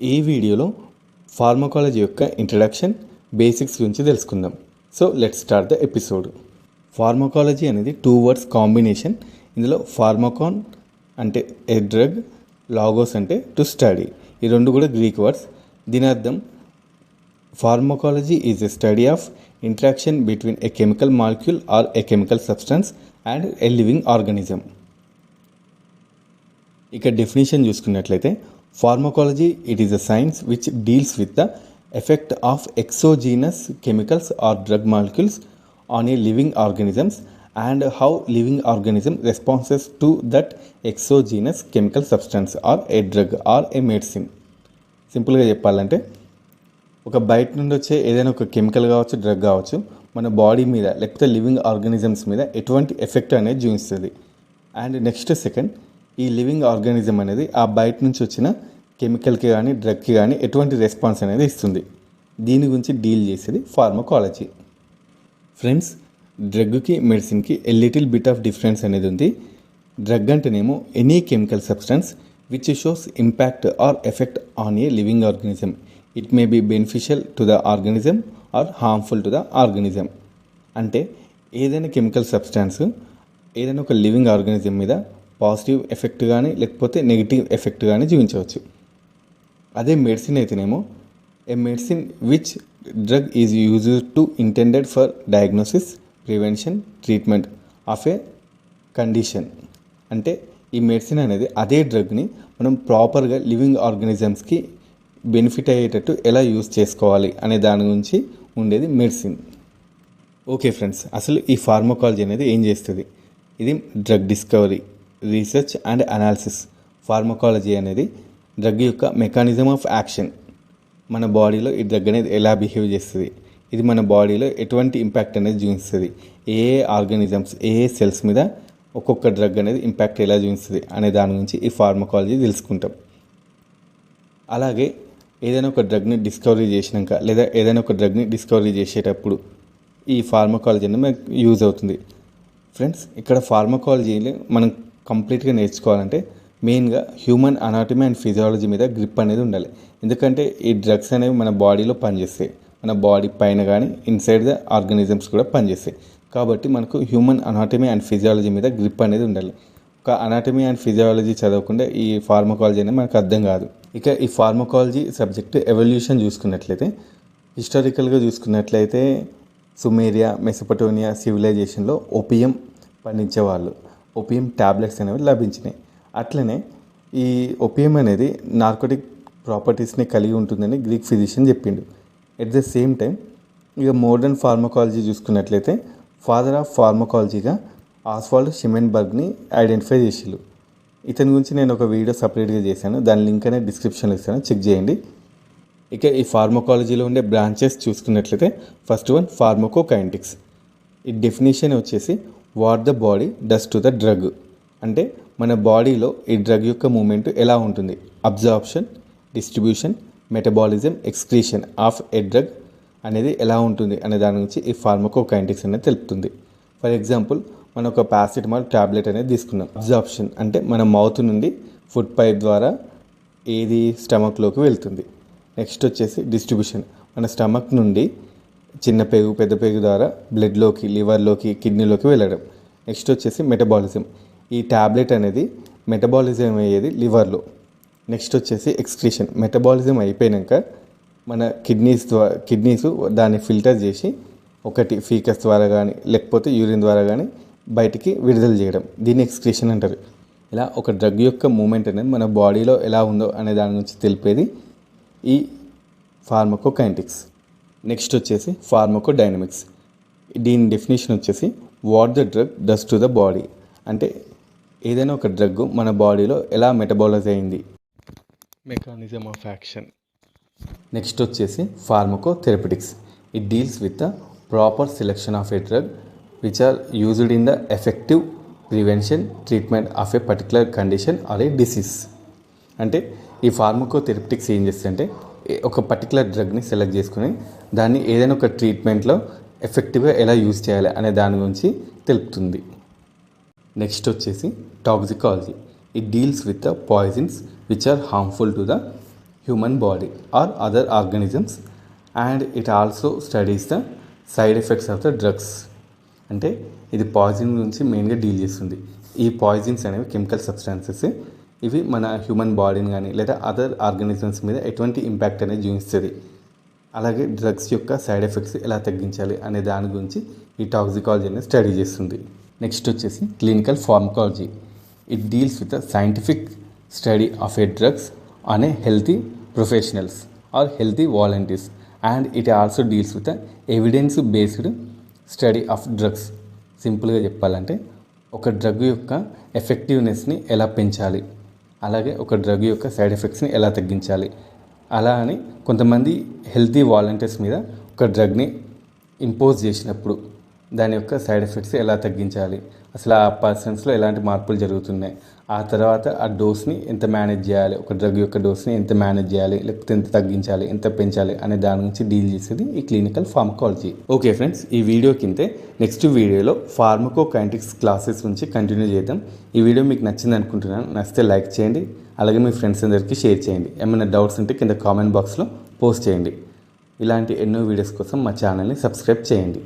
ఈ వీడియోలో ఫార్మకాలజీ యొక్క ఇంట్రడక్షన్, బేసిక్స్ గురించి తెలుసుకుందాం. So let's start the episode. Pharmacology అనేది 2 వర్డ్స్ కాంబినేషన్. ఇందులో ఫార్మకాన్ అంటే ఏ డ్రగ్, లాగోస్ అంటే టు స్టడీ. ఈ రెండు కూడా గ్రీక్ వర్డ్స్. దీని అర్థం pharmacology is a study of interaction between a chemical molecule or a chemical substance and a living organism. ఇక డెఫినేషన్ చూసుకున్నట్లయితే pharmacology it is a science which deals with the effect of exogenous chemicals or drug molecules on a living organisms and how living organism responses to that exogenous chemical substance or a drug or a medicine. సింపుల్గా చెప్పాలంటే ఒక బయట నుండి వచ్చే ఏదైనా ఒక chemical కావచ్చు, drug కావచ్చు, మన బాడీ మీద లేకపోతే లివింగ్ ఆర్గానిజమ్స్ మీద ఎటువంటి ఎఫెక్ట్ అనేది చూపిస్తుంది. అండ్ నెక్స్ట్ సెకండ్, ఈ లివింగ్ ఆర్గానిజం అనేది ఆ బయట నుంచి వచ్చిన కెమికల్కి కానీ డ్రగ్కి కానీ ఎటువంటి రెస్పాన్స్ అనేది ఇస్తుంది. దీని గురించి డీల్ చేసేది ఫార్మకాలజీ. ఫ్రెండ్స్, డ్రగ్కి మెడిసిన్కి a little bit of difference అనేది ఉంది. డ్రగ్ అంటేనేమో any chemical substance which shows impact or effect on a living organism. It may be beneficial to the organism or harmful to the organism. అంటే ఏదైనా chemical substance ఏదైనా ఒక living organism మీద positive effect కానీ లేకపోతే negative effect కానీ చూపించవచ్చు. అదే మెడిసిన్ అయితేనేమో a medicine which drug is used to intended for diagnosis, prevention, treatment of A condition. అంటే ఈ మెడిసిన్ అనేది అదే డ్రగ్ని మనం ప్రాపర్గా లివింగ్ ఆర్గానిజమ్స్కి బెనిఫిట్ అయ్యేటట్టు ఎలా యూజ్ చేసుకోవాలి అనే దాని గురించి ఉండేది మెడిసిన్. ఓకే ఫ్రెండ్స్, అసలు ఈ ఫార్మకాలజీ అనేది ఏం చేస్తుంది? ఇది drug discovery, research and analysis. Pharmacology అనేది డ్రగ్ యొక్క మెకానిజం ఆఫ్ యాక్షన్. మన బాడీలో ఈ డ్రగ్ అనేది ఎలా బిహేవ్ చేస్తుంది, ఇది మన బాడీలో ఎటువంటి ఇంపాక్ట్ అనేది చూపిస్తుంది, ఏ ఆర్గానిజమ్స్, ఏ సెల్స్ మీద ఒక్కొక్క డ్రగ్ అనేది ఇంపాక్ట్ ఎలా చూపిస్తుంది అనే దాని గురించి ఈ ఫార్మకాలజీ తెలుసుకుంటాం. అలాగే ఏదైనా ఒక డ్రగ్ని డిస్కవరీ చేసినాక లేదా ఏదైనా ఒక డ్రగ్ని డిస్కవరీ చేసేటప్పుడు ఈ ఫార్మకాలజీ అనేది మనకు యూజ్ అవుతుంది. ఫ్రెండ్స్, ఇక్కడ ఫార్మకాలజీని మనం కంప్లీట్గా నేర్చుకోవాలంటే మెయిన్గా హ్యూమన్ అనాటమీ అండ్ ఫిజియాలజీ మీద గ్రిప్ అనేది ఉండాలి. ఎందుకంటే ఈ డ్రగ్స్ అనేవి మన బాడీలో పనిచేస్తాయి, మన బాడీ పైన కానీ ఇన్సైడ్ ద ఆర్గానిజమ్స్ కూడా పనిచేస్తాయి. కాబట్టి మనకు హ్యూమన్ అనాటమీ అండ్ ఫిజియాలజీ మీద గ్రిప్ అనేది ఉండాలి. ఒక అనాటమీ అండ్ ఫిజియాలజీ చదవకుండా ఈ ఫార్మకాలజీ అనేది మనకు అర్థం కాదు. ఇక ఈ ఫార్మకాలజీ సబ్జెక్ట్ ఎవల్యూషన్ చూసుకున్నట్లయితే హిస్టారికల్గా చూసుకున్నట్లయితే సుమేరియా, మెసోపటోమియా సివిలైజేషన్లో ఓపియం పండించేవాళ్ళు. ఓపియం ట్యాబ్లెట్స్ అనేవి లభించినాయి. అట్లనే ఈ ఓపియం అనేది నార్కోటిక్ ప్రాపర్టీస్ని కలిగి ఉంటుందని గ్రీక్ ఫిజిషియన్ చెప్పిండు. ఎట్ ద సేమ్ టైం ఇక మోడర్న్ ఫార్మకాలజీ చూసుకున్నట్లయితే ఫాదర్ ఆఫ్ ఫార్మకాలజీగా ఆస్వాల్డ్ షిమెన్బర్గ్ని ఐడెంటిఫై చేసిళ్ళు. ఇతని గురించి నేను ఒక వీడియో సపరేట్గా చేశాను, దాని లింక్ అనేది డిస్క్రిప్షన్లో ఇస్తాను, చెక్ చేయండి. ఇక ఈ ఫార్మకాలజీలో ఉండే బ్రాంచెస్ చూసుకున్నట్లయితే ఫస్ట్ వన్ ఫార్మకోకైనెటిక్స్. ఈ డెఫినేషన్ వచ్చేసి what the body does to the drug. అంటే మన బాడీలో ఈ డ్రగ్ యొక్క మూమెంట్ ఎలా ఉంటుంది, absorption, distribution, metabolism, excretion of a drug అనేది ఎలా ఉంటుంది అనే దాని గురించి ఈ ఫార్మకోకైనెటిక్స్ అనేది తెలుపుతుంది. ఫర్ ఎగ్జాంపుల్, మనం ఒక పారాసిటమాల్ ట్యాబ్లెట్ అనేది తీసుకున్నాం. అబ్జార్ప్షన్ అంటే మన మౌత్ నుండి ఫుడ్ పైప్ ద్వారా ఏది స్టమక్లోకి వెళ్తుంది. నెక్స్ట్ వచ్చేసి డిస్ట్రిబ్యూషన్, మన స్టమక్ నుండి చిన్న పేగు, పెద్ద పేగు ద్వారా బ్లడ్లోకి, లివర్లోకి, కిడ్నీలోకి వెళ్ళడం. నెక్స్ట్ వచ్చేసి మెటబాలిజం, ఈ ట్యాబ్లెట్ అనేది మెటబాలిజం అయ్యేది లివర్లో. నెక్స్ట్ వచ్చేసి ఎక్స్క్రీషన్, మెటబాలిజం అయిపోయాక మన కిడ్నీస్ దాన్ని ఫిల్టర్ చేసి ఒకటి ఫీకస్ ద్వారా కానీ లేకపోతే యూరిన్ ద్వారా కానీ బయటికి విడుదల చేయడం, దీన్ని ఎక్స్క్రీషన్ అంటారు. ఇలా ఒక డ్రగ్ యొక్క మూమెంట్ అనేది మన బాడీలో ఎలా ఉందో అనే దాని గురించి తెలిపేది ఈ ఫార్మకోకైనెటిక్స్. నెక్స్ట్ వచ్చేసి ఫార్మకోడైనమిక్స్. దీని డెఫినేషన్ వచ్చేసి what the drug does to the body. అంటే ఏదైనా ఒక డ్రగ్ మన బాడీలో ఎలా మెటబాలైజ్ అయింది, మెకానిజం ఆఫ్ యాక్షన్. నెక్స్ట్ వచ్చేసి pharmacotherapeutics. It deals with the proper selection of a drug which are used in the effective prevention, treatment of a particular condition or a disease. అంటే ఈ ఫార్మకోథెరపెటిక్స్ ఏం చేస్తుందంటే ఒక పర్టికులర్ డ్రగ్ని సెలెక్ట్ చేసుకుని దాన్ని ఏదైనా ఒక ట్రీట్మెంట్లో ఎఫెక్టివ్గా ఎలా యూజ్ చేయాలి అనే దాని గురించి తెలుపుతుంది. నెక్స్ట్ వచ్చేసి toxicology. It deals with the poisons which are harmful to the human body or other organisms, and it also studies the side effects of the drugs. అంటే ఇది పాయిజన్ గురించి మెయిన్గా డీల్ చేస్తుంది. ఈ పాయిజన్స్ అనేవి కెమికల్ సబ్స్టాన్సెస్. ఇవి మన human బాడీని కానీ లేదా అదర్ ఆర్గానిజమ్స్ మీద ఎటువంటి ఇంపాక్ట్ అనేది చూపిస్తుంది. అలాగే డ్రగ్స్ యొక్క సైడ్ ఎఫెక్ట్స్ ఎలా తగ్గించాలి అనే దాని గురించి ఈ టాక్సికాలజీ అనేది స్టడీ చేస్తుంది. నెక్స్ట్ వచ్చేసి clinical pharmacology. It deals with the scientific study of a drugs on a healthy professionals or healthy volunteers, and it also deals with the evidence based study of drugs. సింపుల్గా చెప్పాలంటే ఒక drug యొక్క ఎఫెక్టివ్నెస్ని ఎలా పెంచాలి, అలాగే ఒక drug యొక్క side ఎఫెక్ట్స్ని ఎలా తగ్గించాలి. అలా అని కొంతమంది హెల్తీ వాలంటీర్స్ మీద ఒక డ్రగ్ని ఇంపోజ్ చేసినప్పుడు దాని యొక్క సైడ్ ఎఫెక్ట్స్ ఎలా తగ్గించాలి, అసలు ఆ పర్సన్స్లో ఎలాంటి మార్పులు జరుగుతున్నాయి, ఆ తర్వాత ఆ డోస్ని ఎంత మేనేజ్ చేయాలి, ఒక డ్రగ్ యొక్క డోస్ని ఎంత మేనేజ్ చేయాలి, లేకపోతే ఎంత తగ్గించాలి, ఎంత పెంచాలి అనే దాని గురించి డీల్ చేసేది ఈ క్లినికల్ ఫార్మకాలజీ. ఓకే ఫ్రెండ్స్, ఈ వీడియో కింద నెక్స్ట్ వీడియోలో ఫార్మకోకైనెటిక్స్ క్లాసెస్ నుంచి కంటిన్యూ చేద్దాం. ఈ వీడియో మీకు నచ్చింది అనుకుంటున్నాను. నచ్చితే లైక్ చేయండి, అలాగే మీ ఫ్రెండ్స్ అందరికీ షేర్ చేయండి. ఏమైనా డౌట్స్ ఉంటే కింద కామెంట్ బాక్స్లో పోస్ట్ చేయండి. ఇలాంటి ఎన్నో వీడియోస్ కోసం మా ఛానల్ని సబ్స్క్రైబ్ చేయండి.